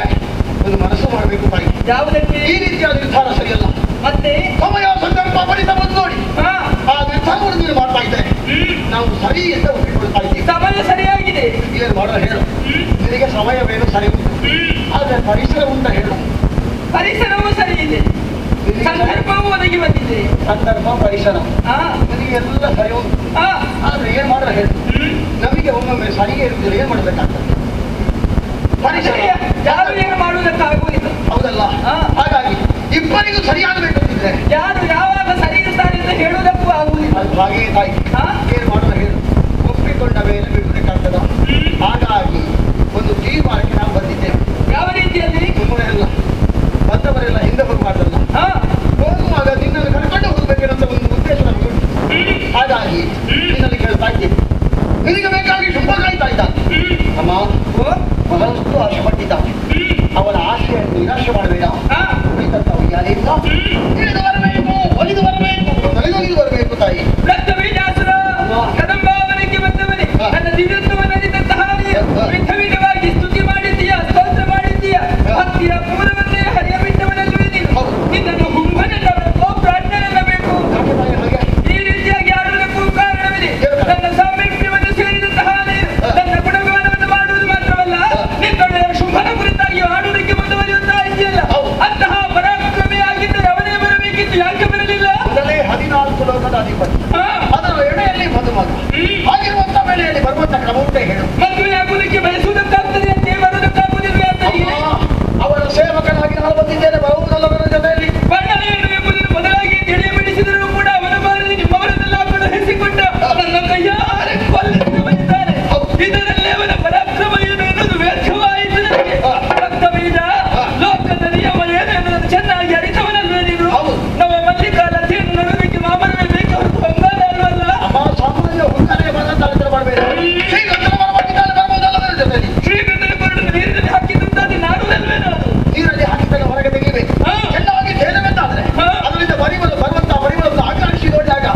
ಒಂದು ಮನಸ್ಸು ಮಾಡಬೇಕು ತಾಯಿ. ಯಾವುದಕ್ಕೆ? ಈ ರೀತಿಯಾದ ನಿರ್ಧಾರ ಸರಿಯಲ್ಲ. ಮತ್ತೆ ಸಮಯ ಸಂದರ್ಭ ಬಳಿತ ಬಂದು ನೋಡಿ ಹಾ, ಆ ನಿರ್ಧಾರವನ್ನು ನೀನು ಮಾಡ್ತಾ ಇದ್ದೇನೆ. ನಾವು ಸರಿ ಅಂತ ಒಪ್ಪಿಕೊಳ್ತಾ ಇದ್ದೀವಿ. ಸಮಯ ಸರಿಯಾಗಿದೆ. ಏನು ಮಾಡೋಣ ಹೇಳು. ನಿನಗೆ ಸಮಯವೇನು ಸರಿ ಉಂಟು, ಆದ್ರೆ ಪರಿಸರ ಉಂಟ ಹೇಳು. ಪರಿಸರವೂ ಸರಿ ಇದೆ, ನಿನಗೆ ಸಂದರ್ಭವೂ ಒದಗಿ ಬಂದಿದೆ. ಸಂದರ್ಭ ಪರಿಸರ ಹಾ, ನಿನಗೆ ಎಲ್ಲ ಸರಿ ಉಂಟು. ಹಾ, ಆದ್ರೆ ಏನ್ ಮಾಡೋಣ ಹೇಳು. ನಮಗೆ ಒಮ್ಮೊಮ್ಮೆ ಸರಿಗೆ ಇರುತ್ತದೆ, ಏನ್ ಮಾಡ್ಬೇಕಾಗ್ತದೆ? ಪರಿಸರ ಯಾರು ಏನು ಮಾಡುವುದಕ್ಕಾಗುವುದಿಲ್ಲ. ಹೌದಲ್ಲ? ಹಾ. ಹಾಗಾಗಿ ಇಬ್ಬರಿಗೂ ಸರಿಯಾಗಬೇಕಂತಿದ್ರೆ ಯಾರು ಯಾವಾಗ ಸರಿ ಇರ್ತಾರೆ ಅಂತ ಹೇಳುವುದಕ್ಕೂ ಆಗುವುದಿಲ್ಲ. ಅದು ಹಾಗೆಯೇ ತಾಯಿ. ಹಾ, ಏನ್ ಮಾಡೋಣ ಹೇಳು. ಒಪ್ಪಿಕೊಂಡ ಮೇಲೆ ಬಿಡಬೇಕಾಗ್ತದ. ಹಾಗಾಗಿ ಒಂದು ತೀರ್ಮಾನಕ್ಕೆ ನಾವು ಬಂದಿದ್ದೇವೆ. ಯಾವ ರೀತಿಯಲ್ಲಿ? ಸುಮ್ಮನೆ ಅಲ್ಲ, ಬಂದವರೆಲ್ಲ ಹಿಂದೆ ಹೋಗಬಾರ್ದಲ್ಲ. ಹಾ, ಹೋಗುವಾಗ ನಿನ್ನನ್ನು ಕರ್ಕೊಂಡು ಹೋಗ್ಬೇಕಂತ ಒಂದು ಉದ್ದೇಶ ನಮಗೆ ಉಂಟು. ಹಾಗಾಗಿ ನಿನ್ನಲ್ಲಿ ಕೇಳ್ತಾ ಇದ್ದೇನೆ, ನಿನಗೆ ಬೇಕಾಗಿ ಶುಭ ಕಾಯ್ತಾ ಇದ್ದ ಅಮ್ಮ. ಬಹಳಷ್ಟು ಆಶೆ ಪಟ್ಟಿದ್ದ. ಅವನ ಆಶೆಯನ್ನು ನಿರಾಶೆ ಮಾಡಬೇಡ. ಹಾ, ಯಾರಿಂದ ಇಳಿದು ಬರಬೇಕು, ಒಲಿದು ಬರಬೇಕು, ನಡೆದೊಲಿದು ಬರಬೇಕು ತಾಯಿ. ರಕ್ತಬೀಜಾಸುರ ಕದಂಬಾವನಕ್ಕೆ ಬಂದವನೇ, ನನ್ನ ದಿವ್ಯತ್ವವನ್ನು ಅರಿತಂತಹ ನೀನು ವಿಧ ವಿಧವಾಗಿ ಸ್ತುತಿ ಮಾಡಿದ್ದೀಯ, ಸ್ತೋತ್ರ ಮಾಡಿದ್ದೀಯ. ಭಕ್ತಿಯ ಪೂರ್ವವನ್ನೇ ಹರಿಯ ಬಿಟ್ಟವನಲ್ಲವೇ ನೀನು. ನಿನ್ನನ್ನು ಹುಂಬನೆಲ್ಲಬೇಕು, ಪ್ರಾರ್ಥನೆಲ್ಲಬೇಕು. ಯಾಕೆ ತಾಯಿ ಹಾಗೆ? ಈ ರೀತಿಯಾಗಿ ಆಡುವುದಕ್ಕೂ ಕಾರಣವಿದೆ. ನನ್ನ ಸಾಮೀಪ್ಯವನ್ನು ಸೇರಿದಂತಹ ನೀನು ನನ್ನ ಗುಣಗಾನವನ್ನು ಮಾಡುವುದು ಮಾತ್ರವಲ್ಲ, ನಿನ್ನೊಡೆಯ ಶುಭನ ಕುರಿತಾಗಿ ಆಡುವುದಕ್ಕೆ ಮುಂದುವರಿಯುತ್ತಾ ಇದೆಯಲ್ಲ, ಅಂತಹ ಪರಾಕ್ರಮಿಯಾಗಿದ್ದರೆ ಅವನೇ ಬರಬೇಕಿತ್ತು. ಯಾಕೆ ಬರಲಿಲ್ಲ? ಮೊದಲೇ 14 ಲೋಕದ ಅಧಿಪತಿ, ಹಾ, ಅದರ ಎಡೆಯಲ್ಲಿ ಮದುಮಗ. ಹಾಗಿರುವಂತ ವೇಳೆಯಲ್ಲಿ ಬರುವಂತ ಕ್ರಮ ಉಂಟೆ ಹೇಳು. ಮದುವೆಯಾಗುವುದಕ್ಕೆ ಬಯಸುವುದಕ್ಕಾಗ್ತದೆ ಅಂತ ಬರುವುದಕ್ಕಾಗುವುದಿಲ್ಲ ಅಂತ ಅಮ್ಮ, ಅವರ ಸೇವಕನಾಗಿ ನಾನು ಬಂದಿದ್ದೇನೆ, ಬರುವುದಲ್ಲವರ ಜೊತೆಯಲ್ಲಿ. ಬಣ್ಣವೇನು ಎಂಬುದನ್ನು ಮೊದಲಾಗಿ ತಿಳಿಯಬಿಡಿಸಿದರೂ ಕೂಡ ಅವನ ಬಾರಲ್ಲಿ ನಿಮ್ಮವರನ್ನೆಲ್ಲ ಕಳುಹಿಸಿಕೊಂಡ ನನ್ನ ಕೈಯಾರೆ ಕೊಲ್ಲಲು ಬಂದಿದ್ದಾನೆ. ಇದರಲ್ಲೇ ಅವನ ಪರಾಕ್ರಮ ಏನು ಎನ್ನುವುದು ವ್ಯರ್ಥವಾಯಿತು ನನಗೆ. ರಕ್ತಬೀಜ ಲೋಕದ ನಿಯಮ ಏನು ಎನ್ನುವುದನ್ನು ಚೆನ್ನಾಗಿ ಅರಿತವನಲ್ವೇ ನೀನು? ನಮ್ಮ ಮಲ್ಲಿಕಾಲತೆಯನ್ನು ನೋಡೋದಕ್ಕೆ ಮಾಮನವೇ ಬೇಕು ಹೊರತು ಬಂಗಾರ ಅಲ್ವಲ್ಲ. ಅಮ್ಮ, ಸಾಮಾನ್ಯ ಹುಡುಗನೇ ಬಂದಂತ ಅರ್ಥನ ಮಾಡಬೇಡ. ಶ್ರೀಗಂಧನ ಬರಬೇಕಿದ್ದಾರೆ, ಬರುವುದಲ್ಲವರ ಜೊತೆಯಲ್ಲಿ. ಶ್ರೀಗಂಧದ ಕೊರಡನ್ನು ನೀರಿನಲ್ಲಿ ಹಾಕಿದಂತಾದ್ರೆ ನಾಡುವುದಲ್ವೇ ನಾನು? ನೀರಲ್ಲಿ ಹಾಕಿದಾಗ ಹೊರಗೆ ತೆಗಿಬೇಕು. ಚೆನ್ನಾಗಿ ತೇಲವೆಂದಾದ್ರೆ ಅದರಿಂದ ಬರುವಂತ ಪರಿಮಳವನ್ನು ಆಕರ್ಷಿಸಿ ನೋಡಿದಾಗ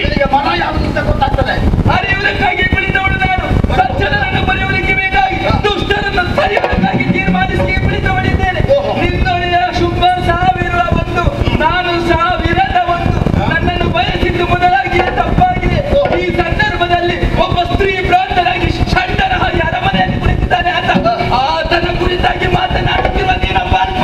ನಿನಗೆ ಮರ ಯಾವುದು ಅಂತ ಗೊತ್ತಾಗ್ತದೆ. ಅರಿಯುವುದಕ್ಕಾಗಿ ಕುಳಿತವಳು ನಾನು. ಸಜ್ಜನರನ್ನು ಬರೆಯುವುದಕ್ಕೆ ಬೇಕಾಗಿ, ದುಷ್ಟರನ್ನು ಸರಿಯುವುದಕ್ಕಾಗಿ ತೀರ್ಮಾನಿಸಿ ಕುಳಿತವಳಿದ್ದೇನೆ. ನಿನ್ನೊಡೆಯ ಶುಭ 1001, ನಾನು 1001. ನನ್ನನ್ನು ಬಯಸಿದ್ದು ಮೊದಲಾಗಿಯೇ ತಪ್ಪಾಗಿದೆ. ಈ ಸಂದರ್ಭದಲ್ಲಿ ಒಬ್ಬ ಸ್ತ್ರೀ ಭ್ರಾಂತನಾಗಿ ಷಂಡನ ಹಾಗೆ ಅರಮನೆಯಲ್ಲಿ ಕುಳಿತಿದ್ದಾನೆ ಅಂತ ಆತನ ಕುರಿತಾಗಿ ಮಾತನಾಡುತ್ತಿರುವ ನೀನೊಬ್ಬ ಅಲ್ಪ.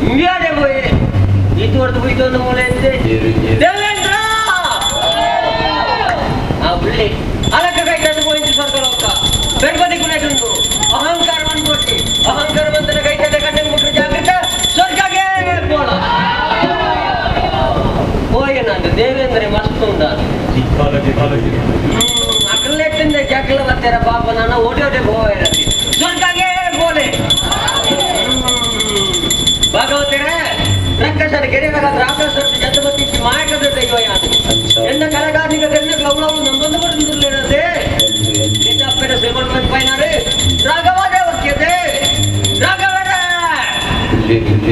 Biar ya boy, itu orang mulai Devendra. Beli, ala kagai kita boy itu sarkar oka. Berbadi guna itu, ahankar manpoti, ahankar mantra kagai kita dekat dengan bekerja kita, sarkar ke bola. Boy nanti Devendra masuk tunda. Akan lekin deh, jakla batera bapa nana, ode boy nanti. Sarkar ke boleh. ಭಾಗವತರೇ ರಕ್ಕಸರ ಗೆರೆಗಳ ರಾಕ್ಷಸರ ಜತಪತಿ ಮಾಯಕದ ದೈವಯಾನಿ ಎನ್ನ ಕಲಗಾನಿಕ ದೆನ್ನ ಕ್ಲೌಲವು ನಂದೊಂದು ಬರುವುದಿಲ್ಲದೆ ನಿನ್ನ ಅಪ್ಪನ ಸೇವನ ಪೈನಾರೆ ರಾಘವದೇ ಒಕ್ಕಿದೆ ರಾಘವರ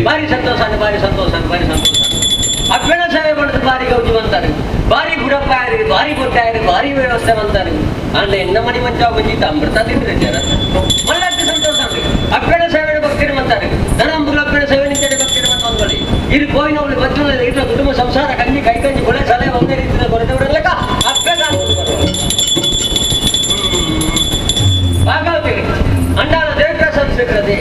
ಭಾರಿ ಸಂತೋಷ ಅಪ್ಪನ ಸೇವೆ ಮಾಡಿದ ಭಾರಿ ಗೌಜಿ ಅಂತಾರೆ ಭಾರಿ ಗುಡಪ್ಪ ಯಾರಿ ಭಾರಿ ಕೊಟ್ಟಾರಿ ಭಾರಿ ವ್ಯವಸ್ಥೆ ಅಂತಾರೆ ಅಂದ್ರೆ ಎನ್ನ ಮನಿ ಮಂಚ ಬಂದಿದ್ದ ಅಮೃತ ತಿಂದ್ರೆ ಜನ ಮಲ್ಲಕ್ಕೆ ಸಂತೋಷ ಅಪ್ಪನ ಸೇವೆ ಭಕ್ತಿರು ಅಂತಾರೆ ನನ್ನ ಅಪ್ಪನ ಸೇವೆ ನಿಂತರೆ ಭಕ್ತಿರು ಅಂತ ಇದು ಕೋಯಿನವಳು ಬಚ್ಚಲ ಇಟ್ಟ ಕುಟುಂಬ ಸಂಸಾರ ಕಂಜಿ ಕೈ ಕಂಜಿ ಕೊಳೆ ಸಲಹೆ ಒಂದೇ ರೀತಿಯ ಕೊರತೆವರೆಲ್ಲ ಅಪ್ಪನ ಭಾಗವತಿಗೆ ಅಂಡಾಲ ದೇವರ ಸಂಸ್ಕೃತಿ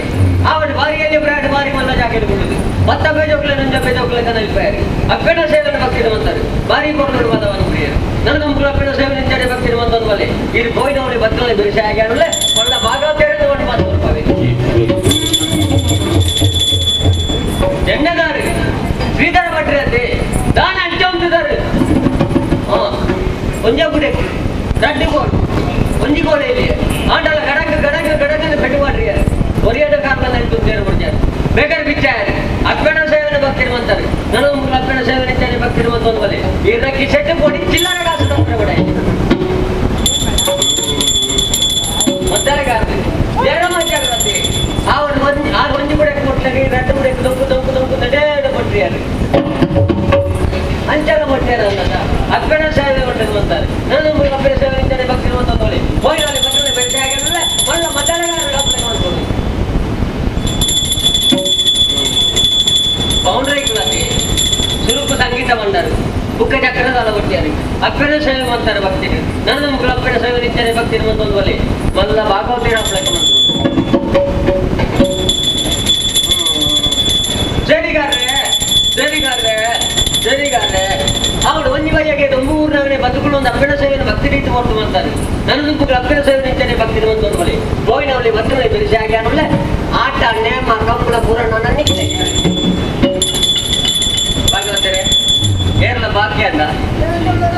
ಆವಡ ಬಾರಿಯಲ್ಲಿ ಬ್ರಾಡ್ ಬಾರಿ ಮಲ್ಲ ಜಾಕೆಟ್ಕೊಳ್ಳುದು ಮತ್ತ ಬೇಜೋಕ್ಲೆ ನಂಜ ಬೇಜೋಕ್ಲೆ ಕನಲ್ಪಾರಿ ಅಪ್ಪನ ಸೇವೆ ಭಕ್ತಿರು ಅಂತಾರೆ ಬಾರಿ ಕೊಂಡು ಮತವನ್ನು ಪ್ರಿಯರು ನನ್ನ ಅಪ್ಪನ ಸೇವೆ ನಿಂತರೆ ಭಕ್ತಿರು ಅಂತ ಅಂದ್ವಲೆ ಇದು ಕೋಯಿನವಳು ಬಚ್ಚಲ ಬಿಡಿಸಿ ಆಗಿ ಅನ್ನಲೆ ಮಲ್ಲ ಭಾಗವತಿ ಒಂದು ಮಾತು ಬರ್ಪಾವೆ ಎಣ್ಣೆದಾರು ಶ್ರೀಧರ ಭಟ್ರೆ ಅಂತೆ ದಾನ ಅಂಚೆ ಹೊಂದಿದ್ದಾರೆ ಒಂಜ ಗುಡೆ ರಡ್ಡಿ ಗೋಡು ಒಂಜಿ ಗೋಡೆಯಲ್ಲಿ ಆಂಡಲ ಗಡಂಗ ಕಟ್ಟು ಮಾಡ್ರಿ ಒರಿಯದ ಕಾರಣ ಸೇರು ಕೊಡ್ತಾರೆ ಬೇಕಾದ್ರೆ ಬಿಚ್ಚಾರೆ ಅಪ್ಪನ ಸೇವೆನ ಭಕ್ತಿರು ಅಂತಾರೆ ನನ್ನ ಅಪ್ಪನ ಸೇವೆ ನಿಂತಾನೆ ಭಕ್ತಿರು ಅಂತ ಒಂದು ಬಲೆ ಇದಕ್ಕೆ ಸೆಟ್ಟು ಕೊಡಿ ಚಿಲ್ಲರೆ ಕಾಸು ತಂತ್ರ ಕೂಡ ಮತ್ತೆ ಬೇರೆ ಮಾತಾಡತ್ತೆ ಒಂಜಿ ಕೂಡ ಕೊಟ್ಟಾರೆ ರಡ್ಡು ಕೂಡ ದೊಂಕು ನಡೆದ ಕೊಟ್ಟಿದ್ದಾರೆ ಅಂಚಲ ಕೊಟ್ಟಿದ್ದಾರೆ ಅಂತ ಅಪ್ಪನ ಸೇವೆ ಕೊಟ್ಟರು ಅಂತಾರೆ ನನ್ನ ಅಪ್ಪನ ಸೇವೆ ನಿಂತಾನೆ ಭಕ್ತಿರು ಅಂತ ನೋಡಿ ಹೋಗಿ ಭಕ್ತನ ಬೆಟ್ಟೆ ಆಗಿರಲಿಲ್ಲ ಮಲ್ಲ ಮತದಾರರ ಅಪ್ಪನ ಮಾಡ್ಕೊಳ್ಳಿ ಬೌಂಡ್ರಿ ಕ್ಲಾಸಿ ಸುರುಪು ಸಂಗೀತ ಬಂದರು ಬುಕ್ಕ ಚಕ್ರದಾಲ ಕೊಟ್ಟಿದ್ದಾರೆ ಅಪ್ಪನ ಸೇವೆ ಮಾಡ್ತಾರೆ ಭಕ್ತಿರು ನನ್ನ ಮಕ್ಕಳು ಅಪ್ಪನ ಸೇವೆ ನಿಂತಾನೆ ಭಕ್ತಿರು ಅಂತ ಒಂದು ಬಲಿ ಮಲ್ಲ ಭಾಗವತಿರ ಅಪ್ಪಳಕ್ಕೆ ಮಾಡ್ತಾರೆ ಸರಿಗಾದ್ರೆ ಅವಳು ಒಂಜಿ ಬಗೆಗೆ ದೊಂಬೂರ್ನವನೇ ಬದುಕಲು ಒಂದು ಅಪ್ಪನ ಸೇವೆಯನ್ನು ಭಕ್ತಿ ರೀತಿ ಮಾಡ್ತು ಅಂತಾರೆ ನನ್ನ ಮಕ್ಕಳು ಅಪ್ಪನ ಸೇವೆ ನಿಂತಾನೆ ಭಕ್ತಿ ಅಂತ ಒಂದು ಬಲಿ ಗೋವಿನವಳಿ ಭಕ್ತನ ಬಿಡಿಸಿ ಆಗಿ ಅನ್ನೋಳೆ ಆಟ ನೇಮ ಕಂಬಳ ಪೂರಣ ನಿಂತೆ ಭಾಗವತರೆ ಕೇರಳ ಬಾಕಿ ಅಲ್ಲ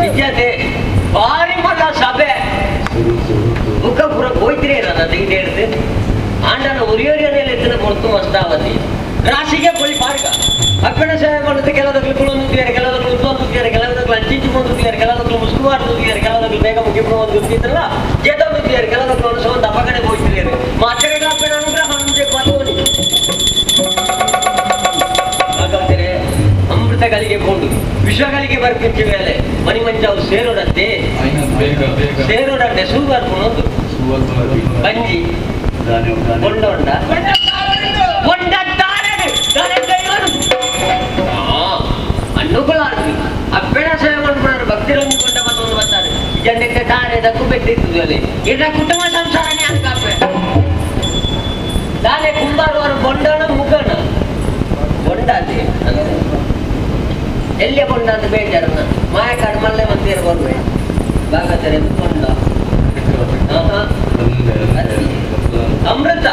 ವಿದ್ಯಾರ್ಥಿ ಭಾರಿ ಮಲ್ಲ ಸಭೆ ಮುಖ ಪೂರ ಹೋಯ್ತಿರೇ ಇರೋದು ಹಿಂಗೆ ಹೇಳಿದೆ ಆಂಡನ ಉರಿಯೋರಿಯನ್ನೆಲ್ಲ ಎತ್ತಿನ ಕೊಡ್ತು ಮಸ್ತಾವತಿ ರಾಶಿಗೆ ಪೊಳಿ ಪಾರ್ಗ ಅಪ್ಪನ ಸೇವೆ ಮಾಡುತ್ತೆ ಕೆಲವದಕ್ಕೂ ಕುಳೊಂದುತ್ತಾರೆ ಕೆಲವದಕ್ಕೂ ಉತ್ತೊಂದುತ್ತಾರೆ ಕೆಲವದಕ್ಕೂ ಅಂಚಿಂಚಿಕೊಂಡುತ್ತಾರೆ ಕೆಲವದಕ್ಕೂ ಮುಸ್ಕು ಮಾಡ್ತಿದ್ದಾರೆ ಕೆಲವದಕ್ಕೂ ಬೇಗ ಮುಗಿಪುರ ಒಂದು ಗೊತ್ತಿದ್ರಲ್ಲ ಜೇತೊಂದುತ್ತಾರೆ ಕೆಲವದಕ್ಕೂ ಅನುಸ ಒಂದು ಅಪಗಡೆ ಹೋಗ್ತಿದ್ದಾರೆ ಮಾಚರೆಗಳ ಅಪ್ಪನ ಅನುಗ್ರಹ ಮುಂದೆ ಪಾಲ್ಗೊಳ್ಳಿ ಹಾಗಾದರೆ ಅಮೃತಗಳಿಗೆ ಕೊಂಡು ವಿಶ್ವಗಳಿಗೆ ಬರ್ಪಿಚ್ಚಿ ಮೇಲೆ ಮನಿ ಮಂಚಾವು ಸೇರೋಡಂತೆ ಸೂಗರ್ಪುಣದ್ದು ಬಂಜಿ ಕೊಂಡ ಅನ್ನುಗಳಾಡ್ವಿ ಅಪ್ಪನ ಸೇವೆ ಮಾಡ್ಬಿಡೋರು ಭಕ್ತಿರೊಂದು ಕೊಂಡ ಬಂದು ಬರ್ತಾರೆ ಜನಕ್ಕೆ ದಾರೆದಕ್ಕೂ ಬೆಟ್ಟಿರ್ತದೆ ಅಲ್ಲಿ ಇದ್ರ ಕುಟುಂಬ ಸಂಸಾರನೇ ಅಂಕಾಪೆ ದಾನೆ ಕುಂಬಾರವರು ಬೊಂಡನ ಮುಖನ ಬೊಂಡಾದಿ ಎಲ್ಲಿ ಬೊಂಡ ಅಂತ ಬೇಜಾರನ್ನ ಮಾಯ ಕಡ್ಮಲ್ಲೇ ಮಂದಿರ ಬರ್ಬೇ ಭಾಗತಾರೆ ಬೊಂಡ ಅಮೃತ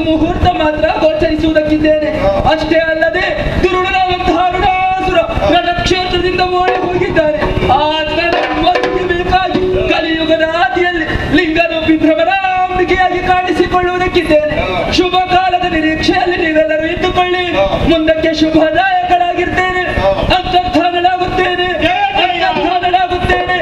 ಮುಹೂರ್ತ ಮಾತ್ರ ಗೋಚರಿಸುವುದಕ್ಕಿದ್ದೇನೆ. ಅಷ್ಟೇ ಅಲ್ಲದೆ ದುರುಳನಾದಂತಹ ಋಣಾಸುರ ನನ್ನ ಕ್ಷೇತ್ರದಿಂದ ಓಡಿ ಹೋಗಿದ್ದಾನೆ. ಆತನ ಬೇಕಾಗಿ ಕಲಿಯುಗದ ಆದಿಯಲ್ಲಿ ಲಿಂಗರೂಪಿ ಭ್ರಮರಾಂಬಿಕೆಯಾಗಿ ಕಾಣಿಸಿಕೊಳ್ಳುವುದಕ್ಕಿದ್ದೇನೆ. ಶುಭ ಕಾಲದ ನಿರೀಕ್ಷೆಯಲ್ಲಿ ನೀವೆಲ್ಲರೂ ಇದ್ದುಕೊಳ್ಳಿ. ಮುಂದಕ್ಕೆ ಶುಭದಾಯಕರಾಗಿರ್ತೇನೆ. ಅಂತರ್ಧಾನಳಾಗುತ್ತೇನೆ, ಅಂತರ್ಧಾನಳಾಗುತ್ತೇನೆ,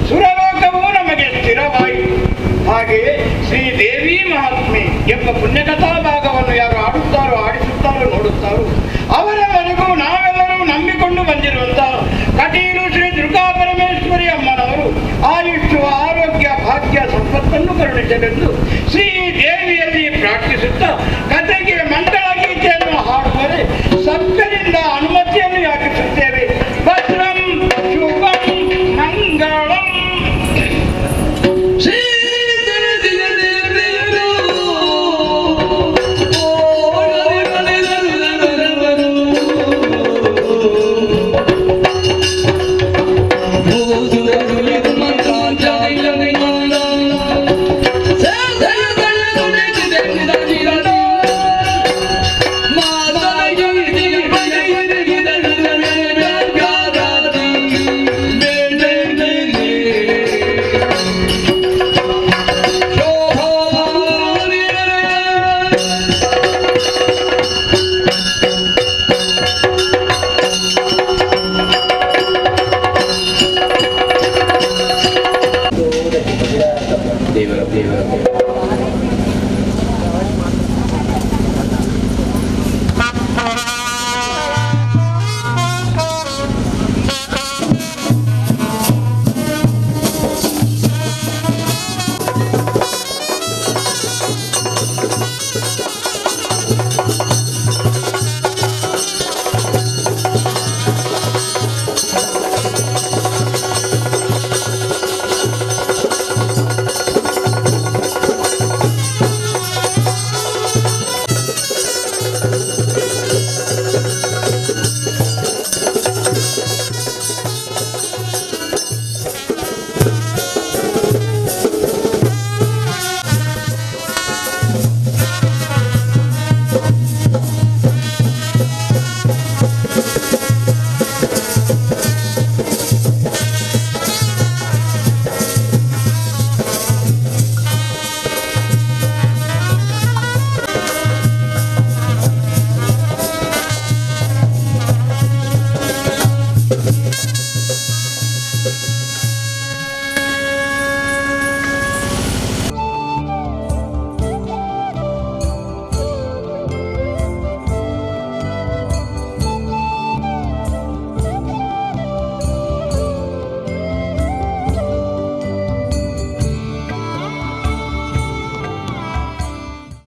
ಸುರಲೋಕವೂ ನಮಗೆ ಸ್ಥಿರವಾಯಿತು. ಹಾಗೆಯೇ ಶ್ರೀದೇವಿ ಮಹಾತ್ಮೆ ಎಂಬ ಪುಣ್ಯಕಥಾ ಭಾಗವನ್ನು ಯಾರು ಆಡುತ್ತಾರೋ, ಆಡಿಸುತ್ತಾರೋ, ನೋಡುತ್ತಾರೋ ಅವರೆಲ್ಲರಿಗೂ ನಾವೆಲ್ಲರೂ ನಂಬಿಕೊಂಡು ಬಂದಿರುವಂತಹ ಕಟೀಲು ಶ್ರೀ ದುರ್ಗಾ ಪರಮೇಶ್ವರಿ ಅಮ್ಮನವರು ಆಯುಷ್ಯ, ಆರೋಗ್ಯ, ಭಾಗ್ಯ, ಸಂಪತ್ತನ್ನು ಕರುಣಿಸಲೆಂದು ಶ್ರೀದೇವಿಯಲ್ಲಿ ಪ್ರಾರ್ಥಿಸುತ್ತಾ ಕಥೆಗೆ ಮಂಗಳ ಗೀತೆಯನ್ನು ಹಾಡುವರೆ ಸಭ್ಯರಿಂದ ಅನುಮತಿಯನ್ನು ಯಾಚಿಸುತ್ತೇವೆ. ಭದ್ರಂ ಶುಭಂ ಮಂಗಳಂ.